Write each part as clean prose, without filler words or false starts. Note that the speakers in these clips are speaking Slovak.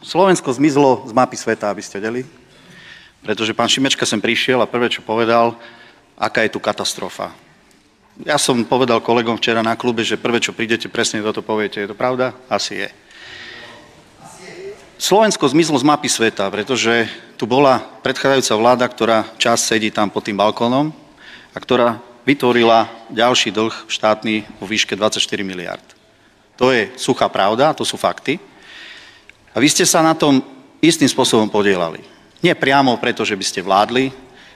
Slovensko zmizlo z mapy sveta, aby ste vedeli, pretože pán Šimečka sem prišiel a prvé, čo povedal, aká je tu katastrofa. Ja som povedal kolegom včera na klube, že prvé, čo prídete, presne toto poviete. Je to pravda? Asi je. Slovensko zmizlo z mapy sveta, pretože tu bola predchádzajúca vláda, ktorá čas sedí tam pod tým balkónom a ktorá vytvorila ďalší dlh štátny vo výške 24 miliard. To je suchá pravda, to sú fakty. A vy ste sa na tom istým spôsobom podielali. Nie priamo preto, že by ste vládli,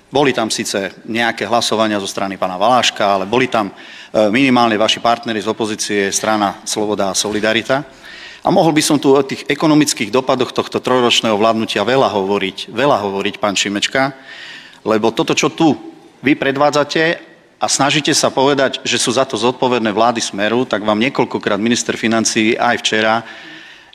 boli tam síce nejaké hlasovania zo strany pána Valáška, ale boli tam minimálne vaši partneri z opozície, strana Sloboda a Solidarita. A mohol by som tu o tých ekonomických dopadoch tohto trojročného vládnutia veľa hovoriť, pán Šimečka, lebo toto, čo tu vy predvádzate a snažíte sa povedať, že sú za to zodpovedné vlády Smeru, tak vám niekoľkokrát minister financií aj včera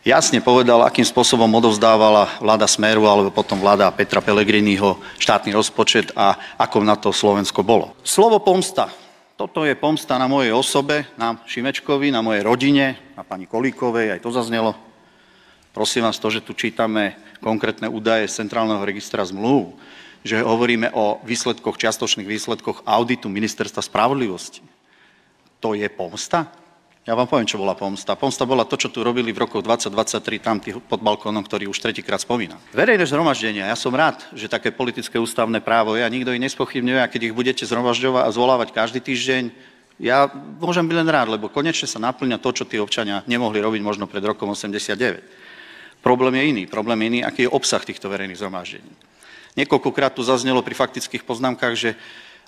jasne povedal, akým spôsobom odovzdávala vláda Smeru alebo potom vláda Petra Pellegriniho štátny rozpočet a ako na to Slovensko bolo. Slovo pomsta. Toto je pomsta na mojej osobe, na Šimečkovi, na mojej rodine, na pani Kolíkovej, aj to zaznelo. Prosím vás, to, že tu čítame konkrétne údaje z Centrálneho registra zmluv, že hovoríme o výsledkoch, čiastočných výsledkoch auditu Ministerstva spravodlivosti. To je pomsta? Ja vám poviem, čo bola pomsta. Pomsta bola to, čo tu robili v rokoch 2023, tam pod balkónom, ktorý už tretíkrát spomínam. Verejné zhromaždenia, ja som rád, že také politické ústavné právo je a nikto ich nespochybňuje, a keď ich budete zhromažďovať a zvolávať každý týždeň, ja môžem byť len rád, lebo konečne sa naplňa to, čo tí občania nemohli robiť možno pred rokom 89. Problém je iný, aký je obsah týchto verejných zhromaždení. Niekoľkokrát tu zaznelo pri faktických poznámkach, že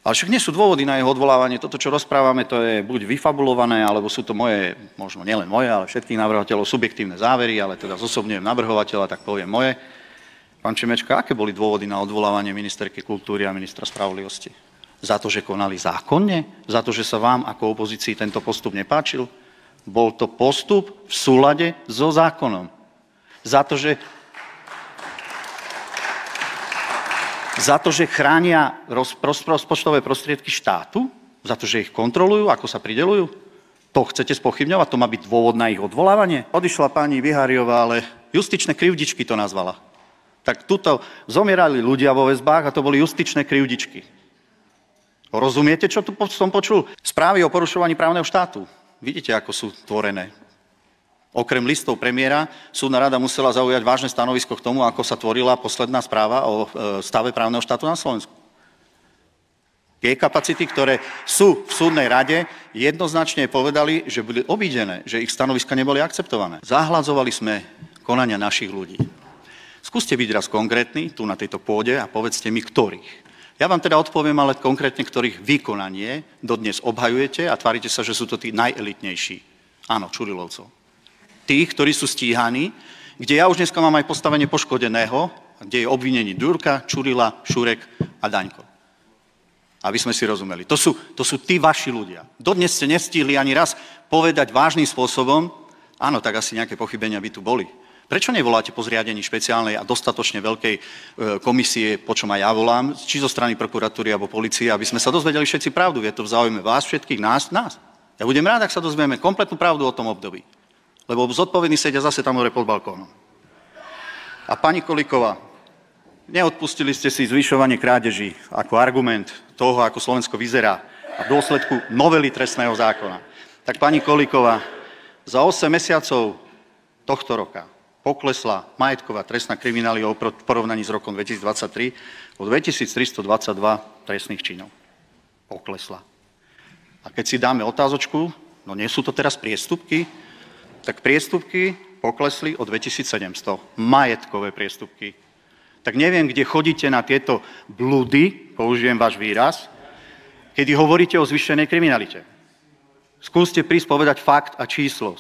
ale však nie sú dôvody na jeho odvolávanie. Toto, čo rozprávame, to je buď vyfabulované, alebo sú to moje, možno nielen moje, ale všetkých navrhovateľov subjektívne závery, ale teda zosobňujem navrhovateľa, tak poviem moje. Pán Šimečka, aké boli dôvody na odvolávanie ministerky kultúry a ministra spravodlivosti? Za to, že konali zákonne? Za to, že sa vám ako opozícii tento postup nepáčil? Bol to postup v súlade so zákonom. Za to, že chránia rozpočtové prostriedky štátu? Za to, že ich kontrolujú, ako sa prideľujú? To chcete spochybňovať? To má byť dôvod na ich odvolávanie? Odišla pani Viháriová, ale justičné krivdičky to nazvala. Tak tuto zomierali ľudia vo väzbách a to boli justičné krivdičky. Rozumiete, čo tu som počul? Správy o porušovaní právneho štátu. Vidíte, ako sú tvorené. Okrem listov premiéra, súdna rada musela zaujať vážne stanovisko k tomu, ako sa tvorila posledná správa o stave právneho štátu na Slovensku. Tie kapacity, ktoré sú v súdnej rade, jednoznačne povedali, že boli obídené, že ich stanoviska neboli akceptované. Zahladzovali sme konania našich ľudí. Skúste byť raz konkrétni tu na tejto pôde a povedzte mi, ktorých. Ja vám teda odpoviem, ale konkrétne, ktorých vykonanie dodnes obhajujete a tvárite sa, že sú to tí najelitnejší. Áno, Čurilovcov. Tých, ktorí sú stíhaní, kde ja už dneska mám aj postavenie poškodeného, kde je obvinení Ďurka, Čurila, Šurek a Daňko. Aby sme si rozumeli. To sú tí vaši ľudia. Dodnes ste nestihli ani raz povedať vážnym spôsobom, áno, tak asi nejaké pochybenia by tu boli. Prečo nevoláte po zriadení špeciálnej a dostatočne veľkej komisie, po čom aj ja volám, či zo strany prokuratúry alebo polície, aby sme sa dozvedeli všetci pravdu. Je to v záujme vás všetkých, nás. Ja budem rád, ak sa dozvieme kompletnú pravdu o tom období. Lebo zodpovední sedia zase tam hore pod balkónom. A pani Kolíková, neodpustili ste si zvyšovanie krádeží ako argument toho, ako Slovensko vyzerá a v dôsledku novely trestného zákona. Tak pani Kolíková, za 8 mesiacov tohto roka poklesla majetková trestná kriminalita v porovnaní s rokom 2023 o 2322 trestných činov. Poklesla. A keď si dáme otázočku, no nie sú to teraz priestupky, tak priestupky poklesli o 2700. Majetkové priestupky. Tak neviem, kde chodíte na tieto bludy, použijem váš výraz, kedy hovoríte o zvýšenej kriminalite. Skúste prísť povedať fakt a číslo.